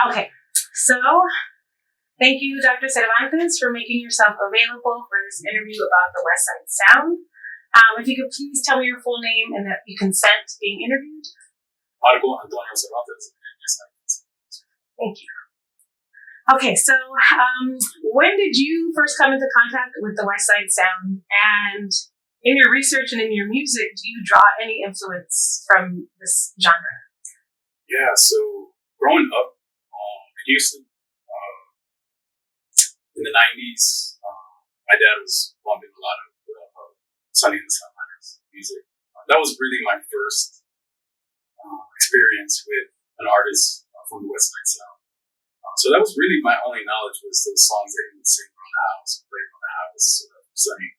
Okay, so thank you, Dr. Cervantes, for making yourself available for this interview about the West Side Sound. If you could please tell me your full name and that you consent to being interviewed. Argo Antonio Cervantes. Thank you. Okay, so when did you first come into contact with the West Side Sound? And in your research and in your music, do you draw any influence from this genre? Yeah, so growing up in Houston in the 90s, my dad was bumping a lot of Sonny and the Sunliners music. That was really my first experience with an artist from the West Side Sound. So that was really my only knowledge, was those songs that he would sing around the house, play around the house, Sonny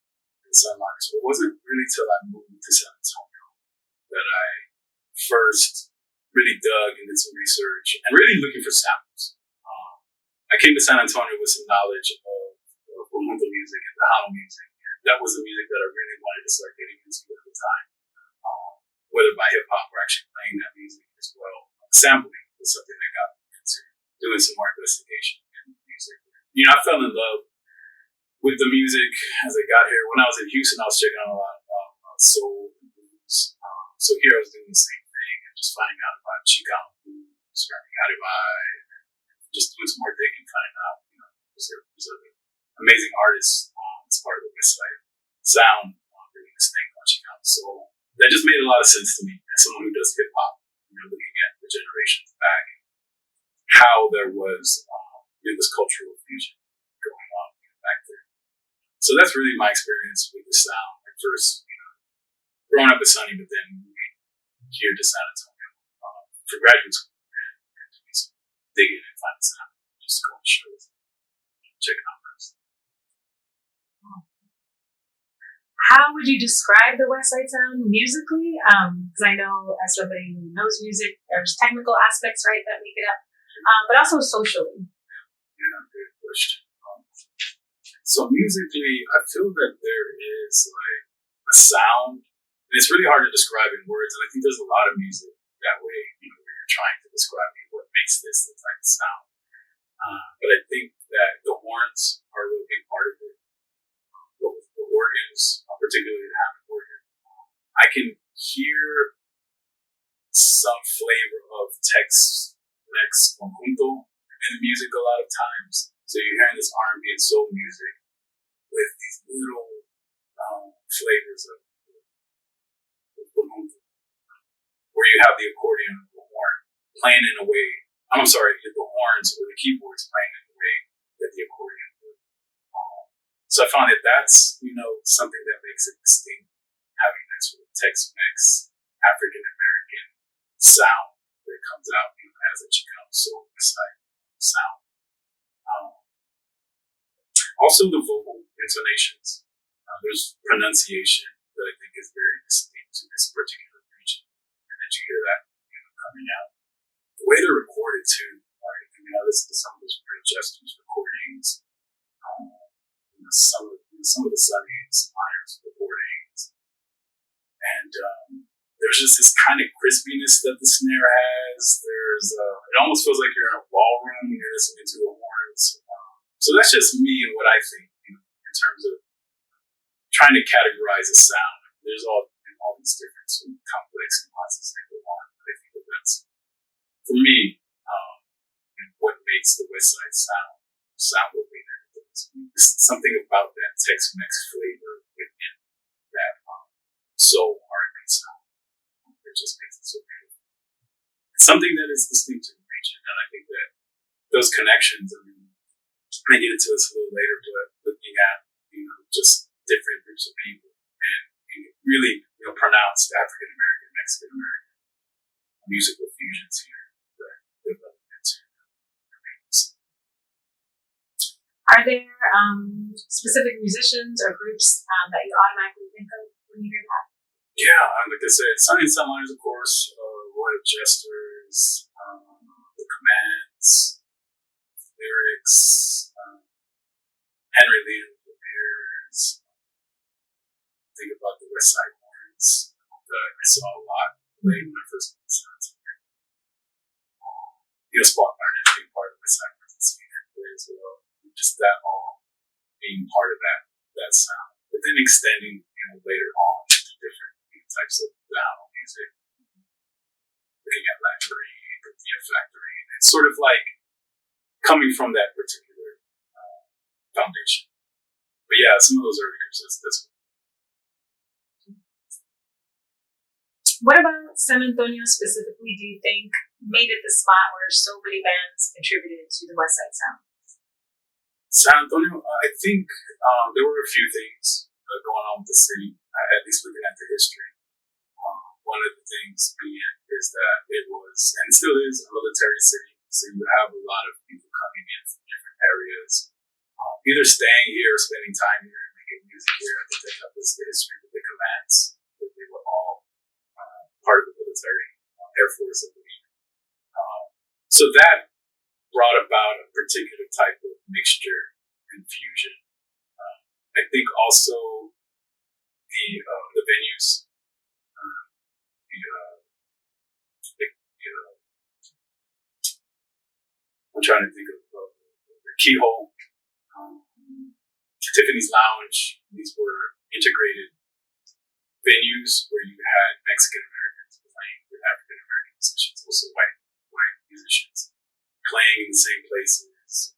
and the Sunliners. So it wasn't really till I moved to San Antonio that I first really dug into some research and really looking for samples. I came to San Antonio with some knowledge of conjunto music and Tejano music. That was the music that I really wanted to start getting into at the time. Whether by hip hop or actually playing that music as well. Sampling was something that got me into doing some more investigation in music. You know, I fell in love with the music as I got here. When I was in Houston, I was checking out a lot of soul and blues. So here I was doing the same thing and just finding out about Chicano blues, just doing some more digging, finding out, there's amazing artists as part of the West Side Sound, doing this thing called Chicano soul. That just made a lot of sense to me as someone who does hip hop, looking at the generations back, how there was cultural fusion going on back there. So that's really my experience with the sound. Like first, growing up with Sonny, but then moving here to San Antonio for graduate school and doing some digging and finding sound, just going to shows, checking out first. How would you describe the West Side Sound musically? Because I know, as somebody who knows music, there's technical aspects, right, that make it up, but also socially. Yeah, good question. So musically, I feel that there is like a sound, and it's really hard to describe in words. And I think there's a lot of music that way, where you're trying to describe what makes this type of sound. But I think that the horns are a real big part of it. The organs, particularly the Hammond organ, I can hear some flavor of Tex-Mex conjunto in the music a lot of times. So you're hearing this R&B and soul music with these little flavors of conjunto, where you have the accordion or the horn playing in a way. I'm sorry, the horns or the keyboards playing in a way that the accordion would. So I found that that's, something that makes it distinct, having that sort of Tex-Mex, African-American sound that comes out, as a Chicano soul sound. Also the vocal intonations. There's pronunciation that I think is very distinct to this particular region. And that you hear that, coming out. The way they're recorded too, right? I listen to some of those Real Jesters recordings. Some of the Sonny's Myers recordings, and there's just this kind of crispiness that the snare has. It almost feels like you're in a ballroom when you're listening to the horns. So that's just me and what I think, in terms of trying to categorize a sound. There's all these different sort of complex nuances that go on. But I think that's, for me, what makes the West Side sound what we do. Something about that Tex-Mex flavor within that soul R&B sound that just makes it so beautiful. It's something that is distinct to the region, and I think that those connections, I may get into this a little later, but looking at, just different groups of people and really, pronounced African-American, Mexican-American musical fusions here that develop into. Are there specific musicians or groups that you automatically think of when you hear that? Yeah, like I said, Sonny and Sunliners, of course, Royal Jesters, The Commands, Lyrics, Henry Lee and the Bears. Think about the West Side Horns that I saw a lot played when I first went to San Antonio. Spark Learning being part of the Cypress and seeing that play as well. Just that all being part of that sound. But then extending, later on to different types of sound music, looking at Labyrinth, the Factory, and it's sort of like coming from that particular foundation. But yeah, some of those early groups, that's What about San Antonio specifically do you think made it the spot where so many bands contributed to the West Side Sound? San Antonio, I think there were a few things going on with the city, at least looking at the history. One of the things being is that it was, and still is, a military city. So you have a lot of people coming in from different areas, either staying here or spending time here and making music here. I think that was the history with the commands, that they were all part of the military, Air Force, I believe. So that brought about a particular type of mixture and fusion. I think also the venues, I'm trying to think of the Keyhole, Tiffany's Lounge. These were integrated venues where you had Mexican Americans playing with African American musicians, also white musicians playing in the same places.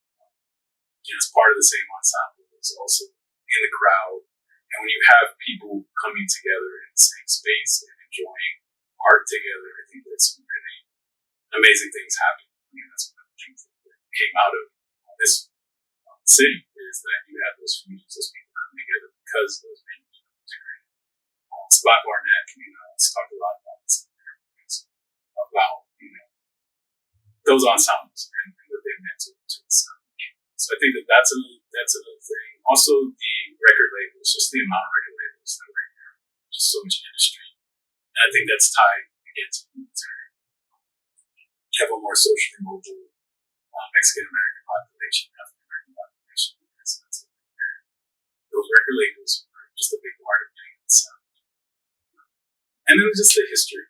It's part of the same ensemble. It's also in the crowd. And when you have people coming together in the same space and enjoying art together, I think that's really amazing things happen. That's one of the things that came out of this city, is that you have those fusions, those people coming together because those venues are integrated. Spot Barnett, has talked a lot about this, about those ensembles and what they meant to the sound. So I think that's another thing. Also, the record labels, just the amount of record labels that were here, just so much industry, and I think that's tied again to the military. You have a more socially mobile Mexican American population, African American population. Those record labels were just a big part of getting the sound. And then just the history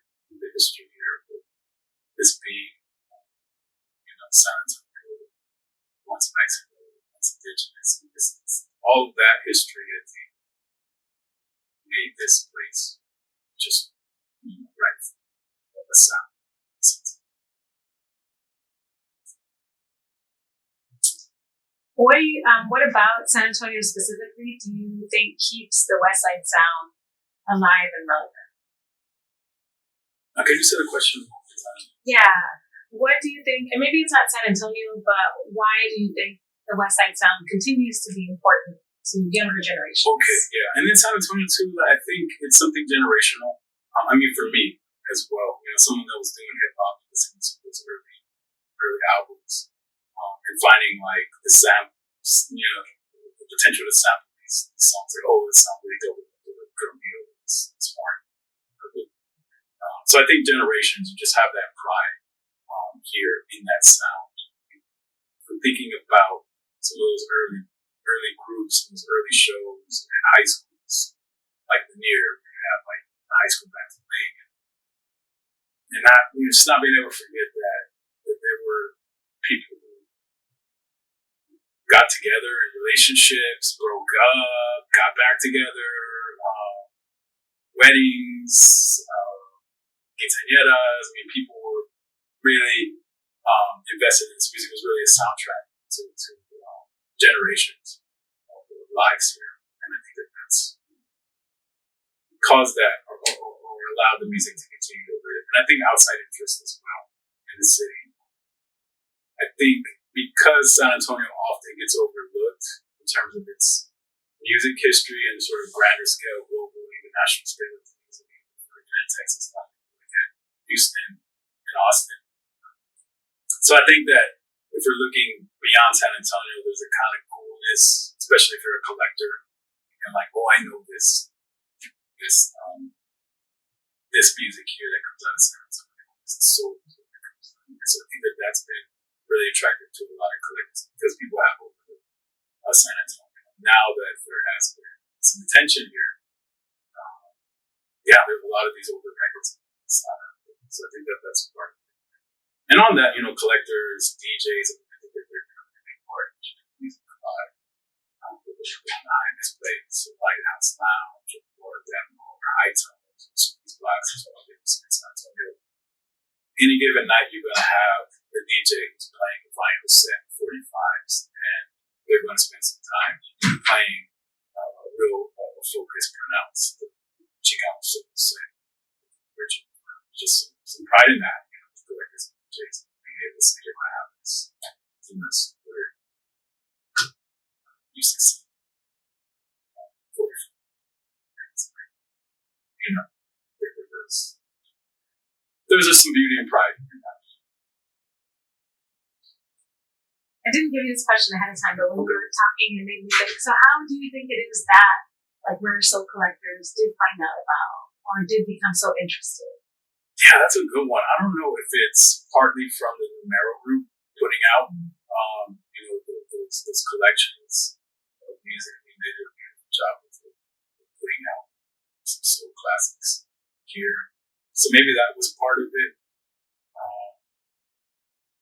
here of this being, San Antonio, once Mexico, once indigenous. All of that history, I think, made this place just right for the sound. What about San Antonio specifically do you think keeps the West Side Sound alive and relevant? Can you say the question one more time? Yeah. What do you think, and maybe it's not San Antonio, but why do you think the West Side Sound continues to be important to younger generations? Okay, yeah. And in San Antonio too, I think it's something generational. I mean, for me as well, someone that was doing hip hop, listening to those early albums, and finding like the samples, the potential to sample these songs. Like, oh, this sounds really dope. It's smart. So I think generations, you just have that pride here in that sound. I'm thinking about some of those early groups, those early shows in high schools, like the Near, you have like the high school bands playing, and just not being able to forget that there were people who got together in relationships, broke up, got back together, weddings, quinceañeras. I mean, people were really invested in this music. It was really a soundtrack to generations of lives here, and I think that's caused that or allowed the music to continue to live. And I think outside interest as well in the city. I think because San Antonio often gets overlooked in terms of its music history and sort of grander scale, global, even national scale of things. I mean, looking at Texas, looking at Houston and Austin. So I think that if we're looking beyond San Antonio, there's a kind of coolness, especially if you're a collector, and like, oh, I know this music here that comes out of San Antonio. This is so cool that comes out. So I think that's been really attractive to a lot of collectors because people have overlooked San Antonio. Now that there has been some attention here, there's a lot of these older records. So I think that's part of it. And on that, collectors, DJs, I think that they're going to be part of music live. Behind displays, so Lighthouse Lounge, or Demo, or High Tones, or Squeeze Blocks, or all these things. Any given night, you're going to have the DJ who's playing a vinyl set, 45s, and they're going to spend some time playing real focused, pronounced Chicano soul set. Just some pride in that, the collectors and DJs being able to say, I have this where you succeed. There's just some beauty and pride in that. I didn't give you this question ahead of time, but when we were talking, it made me think, so how do you think it is that, rare soul collectors did find out about, or did become so interested? Yeah, that's a good one. I don't know if it's partly from the Numero group putting out, those collections of music. I mean, they did a beautiful job of putting out some soul classics here. So maybe that was part of it.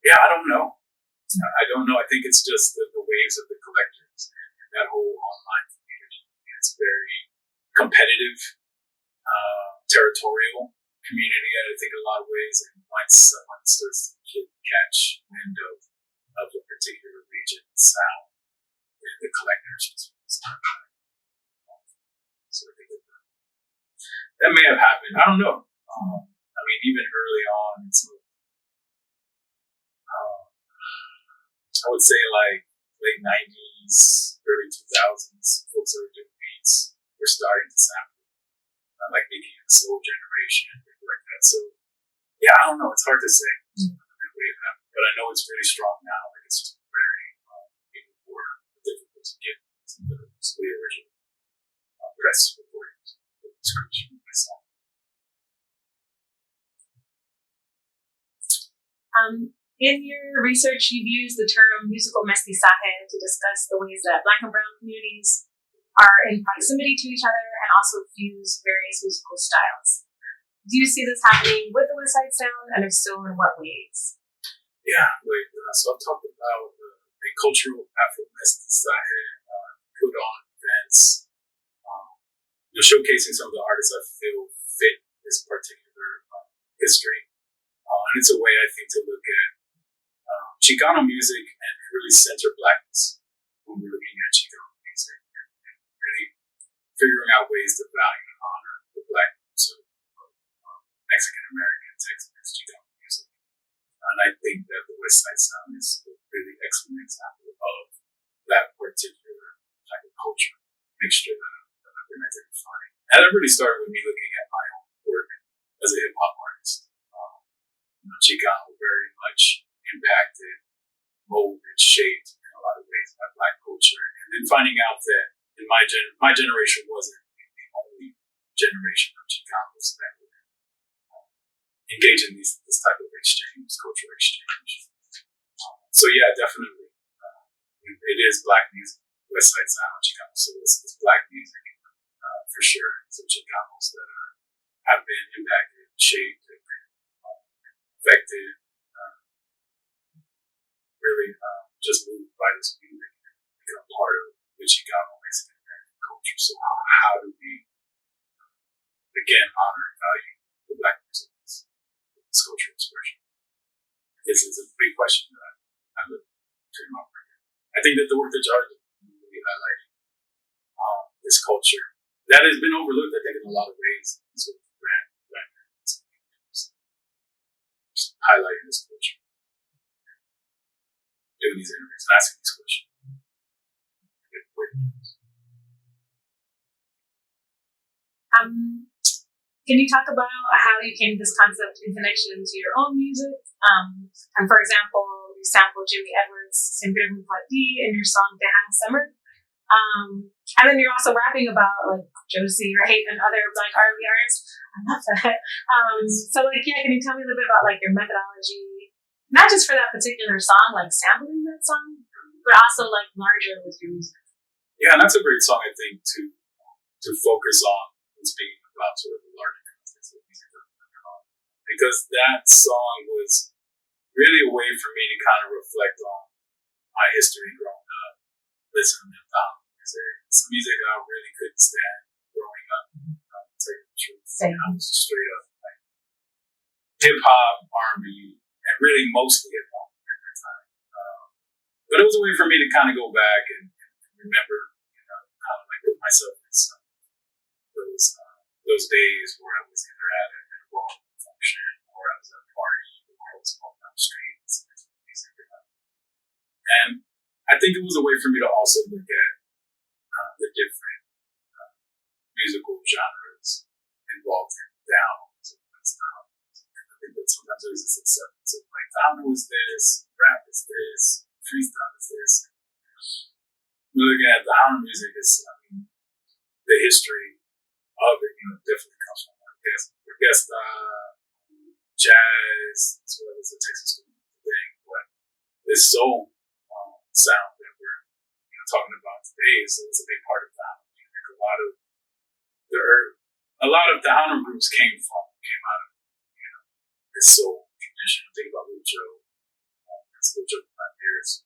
I don't know. I don't know. I think it's just the waves of the collectors and that whole online community. It's very competitive, territorial community, I think, in a lot of ways. And once someone starts to catch wind of a particular region and sound, the collectors just start. So I think that may have happened. I don't know. I mean, even early on, I would say late 90s, early 2000s, folks that were doing beats were starting to sample, like making the soul generation and things like that. So, I don't know. It's hard to say. But I know it's really strong now. It's just very, even more difficult to get some of the original press recordings of the description of my song. In your research, you've used the term musical mestizaje to discuss the ways that Black and Brown communities are in proximity to each other and also fuse various musical styles. Do you see this happening with the West Side Sound, and if so, in what ways? So I've talked about the cultural Afro-mestizaje, put on events, showcasing some of the artists I feel fit this particular history. And it's a way, I think, to look at Chicano music and really center Blackness when we're looking at Chicano music and really figuring out ways to value and honor the Black music of Mexican American, Tex-Mex Chicano music. And I think that the West Side Sound is a really excellent example of that particular type of culture mixture that I've been identifying. And that really started with me looking at my own work as a hip-hop artist. Chicano very much impacted, molded, shaped in a lot of ways by Black culture. And then finding out that in my generation wasn't the only generation of Chicanos that would engage in this type of exchange, cultural exchange. Definitely. It is Black music, West Side Sound, Chicano. So it's Black music for sure. So Chicanos that have been impacted, shaped, have been affected, really just moved by this music and become part of the Chicano Mexican American culture. So how do we again honor and value the Black music, this cultural expression? This is a big question that I look to my work. I think that the work that y'all are really highlighting this culture that has been overlooked, I think, in a lot of ways. So highlighting this culture, doing these interviews, and asking these questions. Can you talk about how you came to this concept in connection to your own music? And for example, you sampled Jimmy Edwards' Ph.D. in your song Dehang Summer. And then you're also rapping about Josie, right, and other Black R&B artists. I love that. Can you tell me a little bit about your methodology, not just for that particular song, sampling that song, but also larger with your music? Yeah, and that's a great song, I think, to focus on and speaking about sort of the larger context of music, because that song was really a way for me to kind of reflect on my history growing up, listening to music. Some music I really couldn't stand growing up. To tell you the truth, I was straight up like hip hop, R&B, and really mostly hip hop at that time. But it was a way for me to kind of go back and remember, kind of like put myself in some those days where I was either at a ball function or I was at a party or I was walking down the street and listening to music. And I think it was a way for me to also look at the different musical genres involved in downs and styles. I think that sometimes there's this acceptance of like down is this, rap is this, freestyle is this. Looking at the down music is the history of it, definitely comes from orchestra, jazz, as well as the Texas thing. But this soul sound that we're talking about today is a big part of that. I think a lot of the Hound groups came out of this soul tradition. Think about Little Joe. That's Little Joe from years.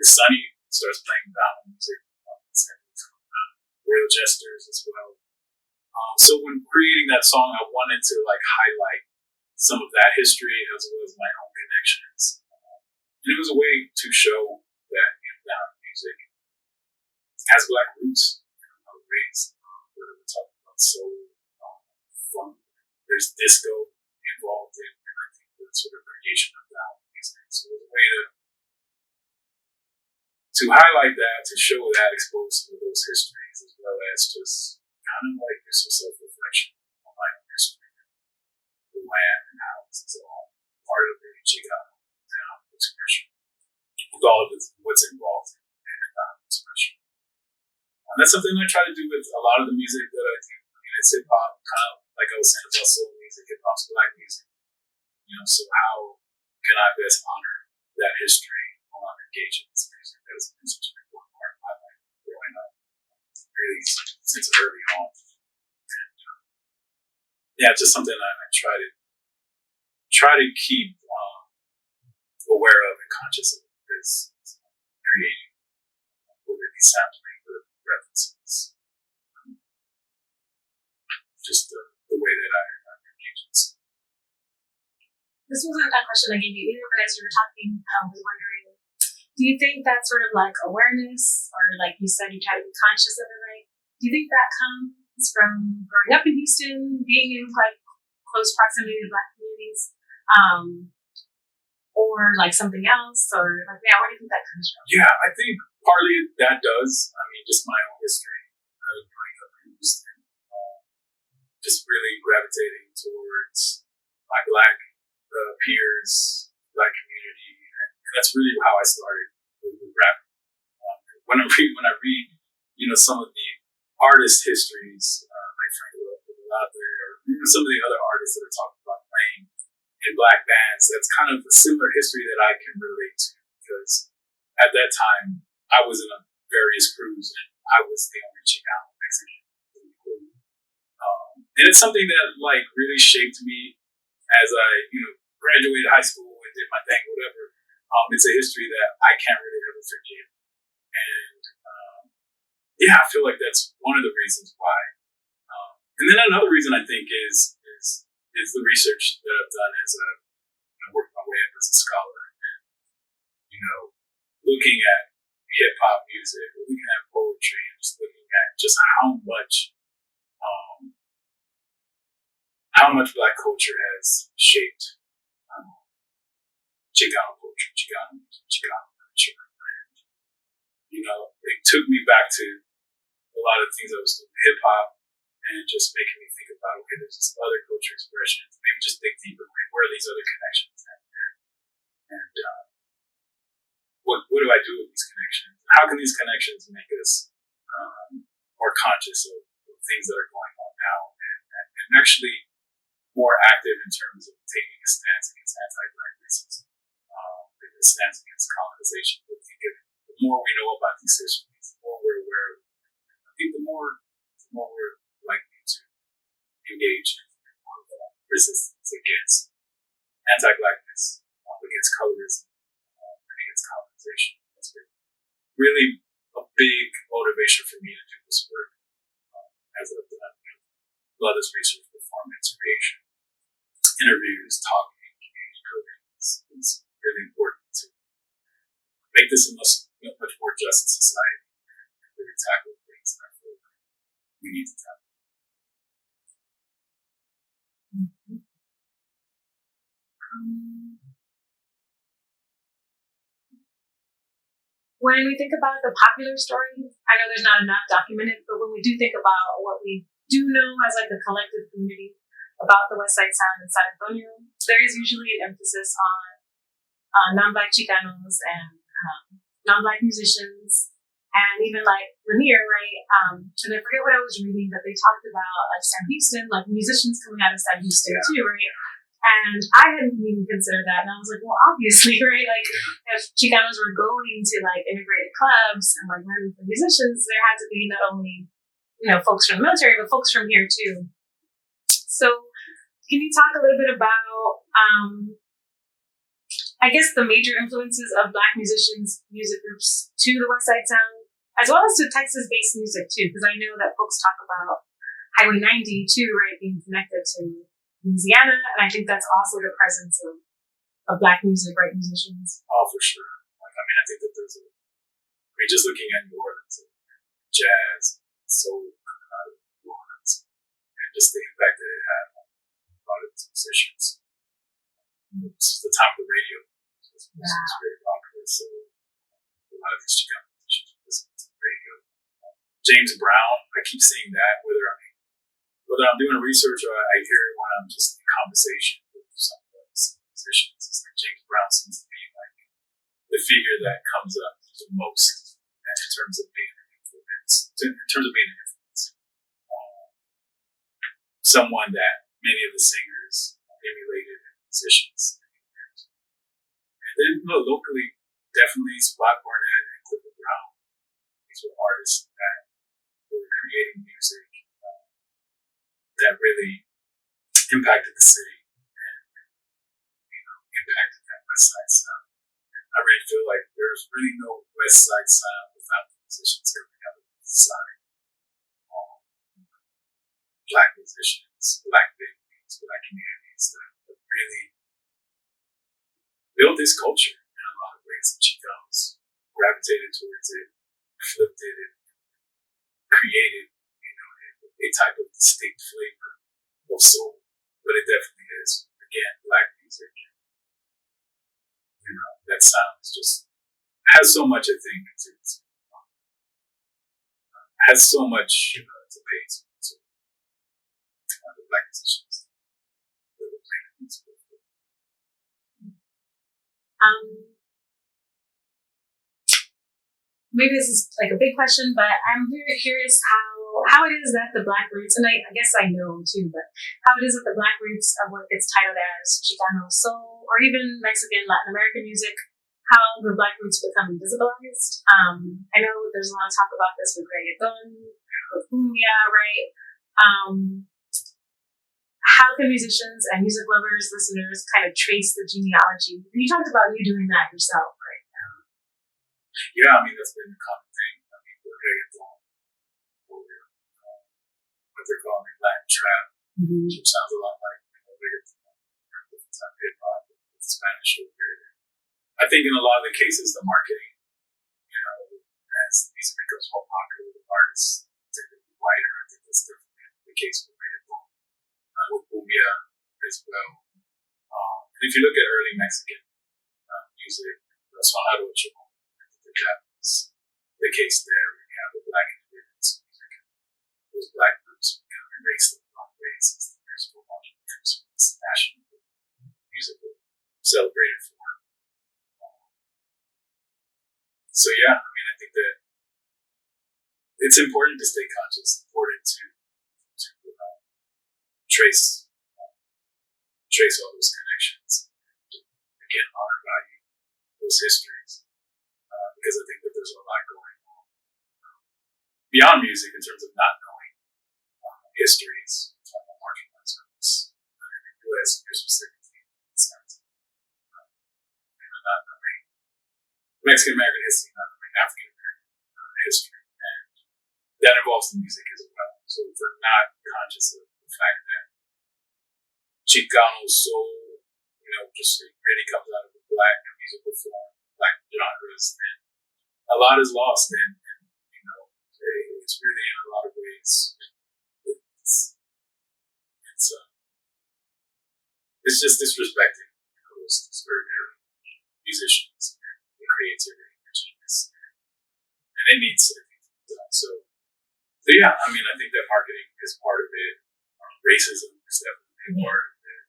Sonny starts playing down music. Royal Jesters as well. So when creating that song, I wanted to highlight some of that history as well as my own connections. And it was a way to show that down music has Black roots in other ways. We're talking about soul, funk. There's disco involved in, and I think the sort of creation of down music. So it was a way to highlight that, to show that, expose some of those histories, as well as just kind of like this self-reflection on my own history, who I am and how this is all part of the Chicano down expression, with all of what's involved in down expression. And that's something I try to do with a lot of the music that I do. It's hip hop, kind of like I was saying about soul music, hip hop's Black music. So how can I best honor that history while I'm engaging in this music that has been such an important part of my life growing up, really since early on. And just something I try to keep aware of and conscious of is creating, whether it be sampling, whether it be references, just the way that I engage in this. This wasn't a question I gave you either, but as you were talking, I was wondering, do you think that sort of awareness, or like you said, you try to be conscious of it, right? Do you think that comes from growing up in Houston, being in close proximity to Black communities, or something else, or where do you think that comes from? Yeah, I think partly that does. I mean, just my own history growing up in Houston, just really gravitating towards my Black peers, Black community, and that's really how I started with rap. When I read, some of the artist histories, like Frank out there, or some of the other artists that are talking about playing in Black bands, that's kind of a similar history that I can relate to, because at that time I was in various crews and I was the only Chicano Mexican in the crew, and it's something that really shaped me as I graduated high school and did my thing, whatever. It's a history that I can't really ever forget. And I feel like that's one of the reasons why. And then another reason I think is the research that I've done as worked my way up as a scholar, and looking at hip hop music, looking at poetry, and just looking at just how much Black culture has shaped Chicano culture, Chicano music, Chicano culture. And, it took me back to a lot of things I was doing hip hop, and just making me think about, okay, there's this other culture expressions, maybe just dig deeper, where are these other connections at? And what do I do with these connections? How can these connections make us more conscious of things that are going on now, and actually more active in terms of taking a stance against anti-Black racism, a stance against colonization? I think the more we know about these histories, the more we're aware of them, I think the more we're likely to engage in resistance against anti-blackness, against colorism, against colonization. That's been really a big motivation for me to do this work as I've done a lot of this research, performance, creation, interviews, talking, community programs. It's really important to make this a much more just society and really tackle things that I feel like we need to tackle. When we think about the popular story, I know there's not enough documented, but when we do think about what we do know as like the collective community about the West Side Sound in San Antonio, there is usually an emphasis on non-Black Chicanos and non-Black musicians, and even like Lanier, right? And I forget what I was reading, but they talked about like Sam Houston, like musicians coming out of Sam Houston too, right? And I hadn't even considered that. And I was like, well, obviously, right? Like, if Chicanos were going to like integrated clubs and like learning from musicians, there had to be not only, folks from the military, but folks from here too. So, can you talk a little bit about, I guess, the major influences of Black musicians, music groups to the West Side Sound, as well as to Texas-based music too? Because I know that folks talk about Highway 90 too, right? Being connected to Louisiana, and I think that's also the presence of Black music, right? Musicians. Oh, for sure. I think that just looking at New Orleans, jazz, soul, New Orleans, and just the impact that it had on a lot of these musicians. This is the time of the radio. It's very popular, so a lot of these Chicano musicians listen to the radio. James Brown, I keep seeing that, whether I'm doing research or I hear it when I'm just in conversation with some of those musicians. It's like James Brown seems to be like the figure that comes up the most in terms of being an influence. Someone that many of the singers emulated in musicians. And then locally, definitely Spot Barnett and Clifford Brown. These were artists that were creating music that really impacted the city and impacted that West Side Sound. I really feel like there's really no West Side Sound without the musicians coming out of the side. Black musicians, Black venues, Black communities that really built this culture in a lot of ways. And Chicanos gravitated towards it, flipped it, and created a type of distinct flavor of soul, but it definitely is, again, Black music. That sound is just, has so much, I think, has so much to pay to the Black musicians. Maybe this is like a big question, but I'm very curious how it is that the Black roots, and I guess I know too, but how it is that the Black roots of what gets titled as Chicano soul or even Mexican Latin American music, how the Black roots become visibilized. I know there's a lot of talk about this with reggaeton, with cumbia, right? How can musicians and music lovers, listeners kind of trace the genealogy? And you talked about you doing that yourself, right? Yeah, that's been a common thing. With reggaeton, what they're calling Latin trap, which sounds a lot like reggaeton, different type of hip hop, with Spanish over there. I think in a lot of the cases, the marketing, as music becomes more popular, the artists tend to be wider. I think that's definitely the case with reggaeton, with cumbia as well. And if you look at early Mexican music, Sonado Ocho, that was the case there. When you have the Black indigenous music, those Black groups become erased in a lot of ways as the years go on. It's national music celebrated for. So yeah, I think that it's important to stay conscious, important to trace all those connections, again, honor value those histories, because I think that there's a lot going on beyond music in terms of not knowing histories, talking about marginalized groups in the U.S. here specifically, in the sense not knowing Mexican American history, not knowing African American history, and that involves the music as well. So if we're not conscious of the fact that Chicano soul, just really comes out of the black musical form, black genres, then a lot is lost, and it's really in a lot of ways, it's just disrespecting those very musicians and the creativity and genius, and it needs to be done. So yeah, I mean, I think that marketing is part of it. Racism is definitely part of it.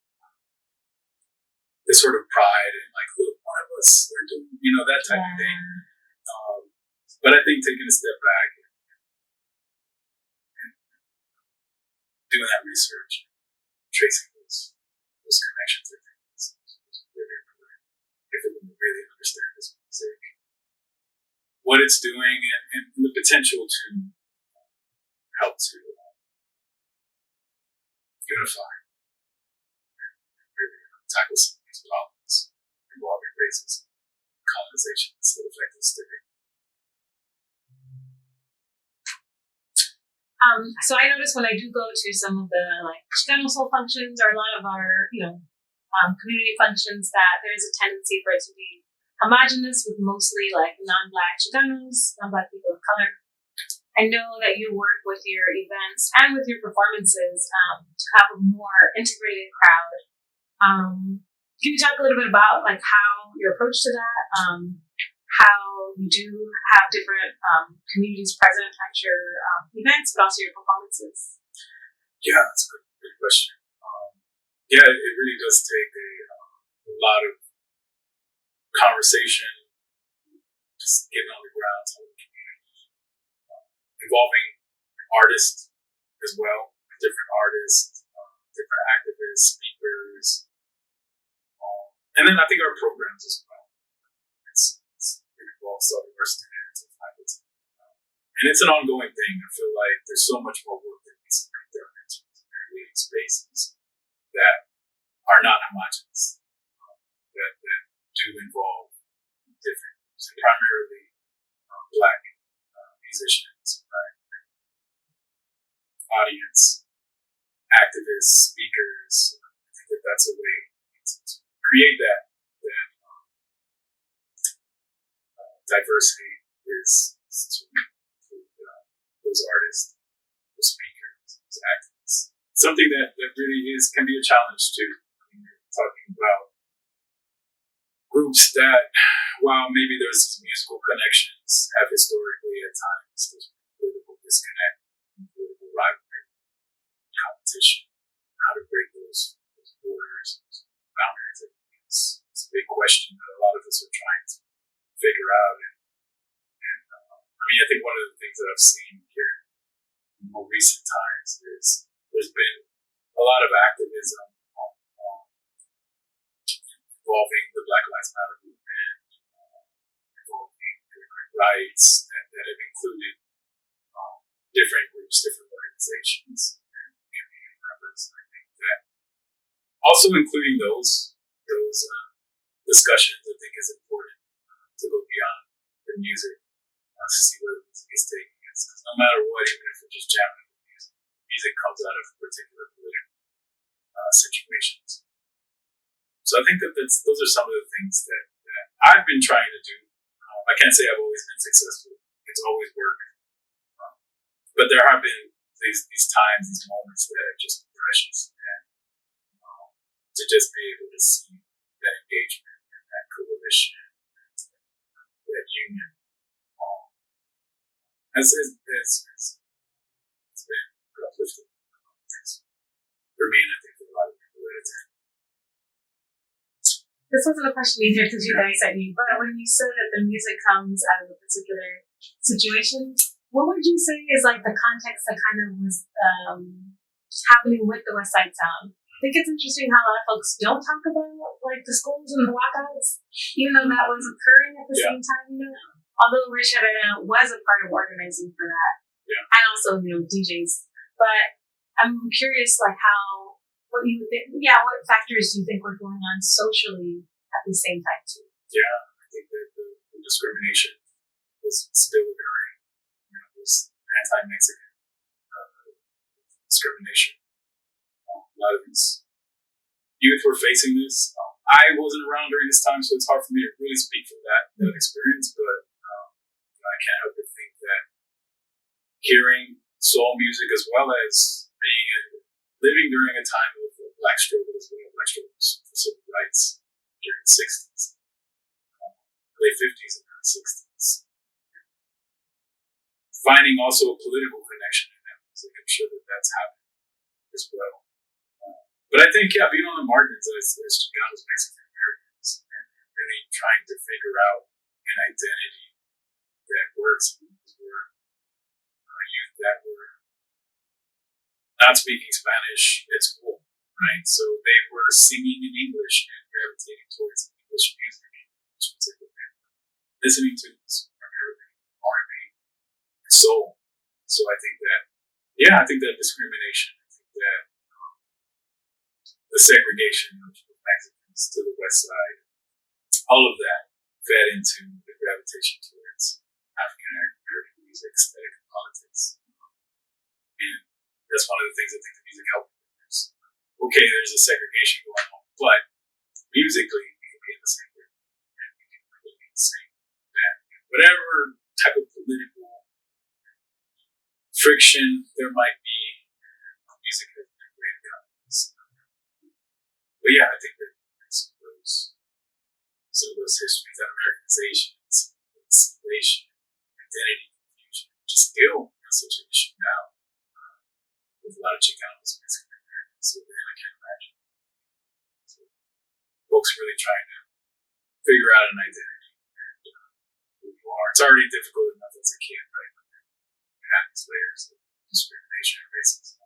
This sort of pride and like, look, one of us, we're doing, that type of thing. But I think taking a step back and doing that research, tracing those connections, I think is really important. If we're going to really understand this music, what it's doing, and the potential to help to unify and really tackle some of these problems involving racism, colonization that still affect us today. So I notice when I do go to some of the Chicano soul functions or a lot of our, community functions that there is a tendency for it to be homogenous with mostly non-Black Chicanos, non-Black people of color. I know that you work with your events and with your performances to have a more integrated crowd. Can you talk a little bit about how your approach to that? How you do have different communities present at your events, but also your performances? Yeah, that's a good question. It really does take a lot of conversation, just getting on the ground, telling the community, involving artists as well, different artists, different activists, speakers, and then I think our programs as well. It involves some of our students and faculty. And it's an ongoing thing. I feel like there's so much more work that needs to be done in terms of creating spaces that are not homogenous, that do involve different groups, and primarily Black musicians, Black audience, activists, speakers. I think that's a way to create that diversity is to those artists, those speakers, those activists. Something that really can be a challenge too. Talking about groups that, while maybe there's these musical connections, have historically at times there's political disconnect, political rivalry, competition, how to break those borders, those boundaries. It's a big question that a lot of us are trying to figure out. And I think one of the things that I've seen here in more recent times is there's been a lot of activism involving the Black Lives Matter movement, involving immigrant rights that have included different groups, different organizations, and community members. I think that also including those discussions, I think, is important to go beyond the music to see where the music is taking us. Because no matter what, even if we're just jamming with music comes out of particular political situations. So I think that those are some of the things that I've been trying to do. I can't say I've always been successful. It's always worked. But there have been these times, these moments that are just precious. And to just be able to see that engagement and that coalition, that union, it's been uplifting for me, and I think for a lot of people that attend. This wasn't a question either because you guys said me, but when you said that the music comes out of a particular situation, what would you say is the context that kind of was happening with the West Side Sound? I think it's interesting how a lot of folks don't talk about the schools and the walkouts, even though that was occurring at the same time. Although Richard was a part of organizing for that, and also DJs. But I'm curious, what you would think? What factors do you think were going on socially at the same time too? Yeah, I think that the discrimination was still occurring. There's anti-Mexican discrimination. A lot of these youth were facing this. I wasn't around during this time, so it's hard for me to really speak from that experience. But I can't help but think that hearing soul music as well as living during a time of black struggle as well, black struggles for civil rights during the 60s, late 50s and early 60s. Finding also a political connection in that music, I'm sure that that's happened as well. But I think, yeah, being on the margins as Chicanos, Mexican Americans, and really trying to figure out an identity that works. We're youth that were not speaking Spanish at school, right? So they were singing in English and gravitating towards English music, which was like listening to primarily R&B and soul. So I think that discrimination, I think that the segregation of Mexicans to the West Side, all of that fed into the gravitation towards African American music, aesthetic, and politics. And that's one of the things I think the music helped with. There's a segregation going on, but musically, we can be in the same room and we can really sing that. Whatever type of political friction there might be, music has been a great accompaniment. But yeah, I think that some of those histories, that Americanization, assimilation, identity confusion, which is still such an issue now with a lot of Chicanos, Mexican Americans. So then I can't imagine. So folks really trying to figure out an identity and who you are. It's already difficult enough as a kid, right? You have these layers of discrimination and racism.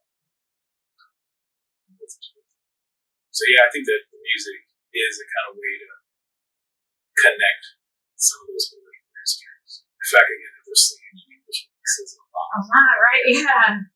So yeah, I think that the music is a kind of way to connect some of those political histories. In fact, again, if they're singing in English, it says a lot. A lot, right? Yeah.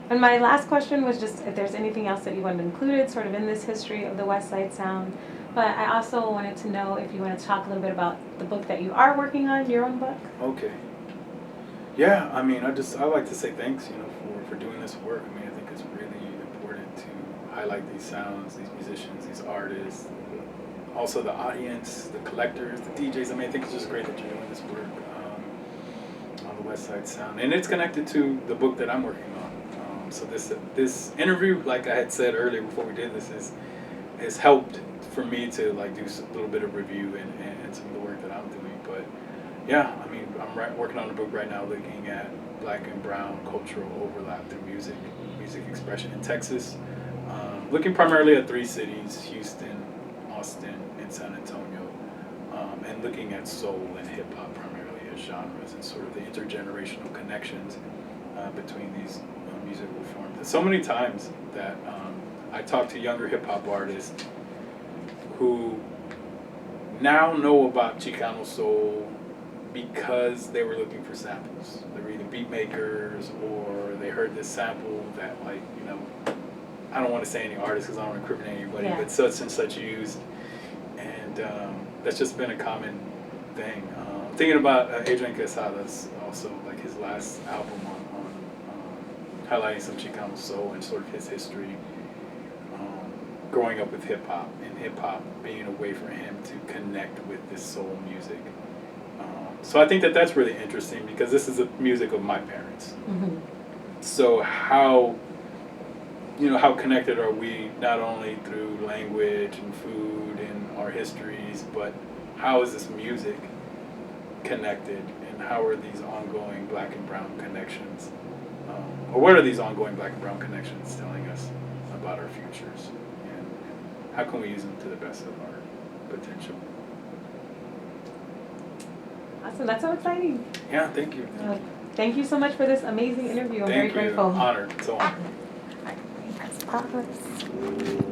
And my last question was just if there's anything else that you wanted included sort of in this history of the West Side Sound. But I also wanted to know if you want to talk a little bit about the book that you are working on, your own book. Okay. Yeah, I mean, I like to say thanks, for doing this work. I mean, I think it's really important to highlight these sounds, these musicians, these artists, also the audience, the collectors, the DJs. I mean, I think it's just great that you're doing this work on the West Side Sound, and it's connected to the book that I'm working on. So this interview, like I had said earlier before we did this, has helped for me to like do a little bit of review and some of the work that I'm doing. But yeah, I mean, I'm working on a book right now looking at Black and Brown cultural overlap through music expression in Texas. Looking primarily at 3 cities: Houston, Austin, and San Antonio, and looking at soul and hip hop primarily as genres and sort of the intergenerational connections between these musical forms. And so many times that I talk to younger hip hop artists who now know about Chicano soul because they were looking for samples. They were either beat makers or they heard this sample that, like, I don't want to say any artist because I don't want to incriminate anybody, but such and such used. And that's just been a common thing. Thinking about Adrian Quesada's also, like his last album on highlighting some Chicano soul and sort of his history, growing up with hip hop, and hip hop being a way for him to connect with this soul music. So I think that that's really interesting because this is the music of my parents. Mm-hmm. So how connected are we not only through language and food and our histories, but how is this music connected, and how are these ongoing Black and brown connections, or what are these ongoing Black and brown connections telling us about our futures, and how can we use them to the best of our potential? Awesome, that's so exciting. Yeah, thank you. Thank you so much for this amazing interview. I'm very Thank you. grateful. Honored. So honored. Pause.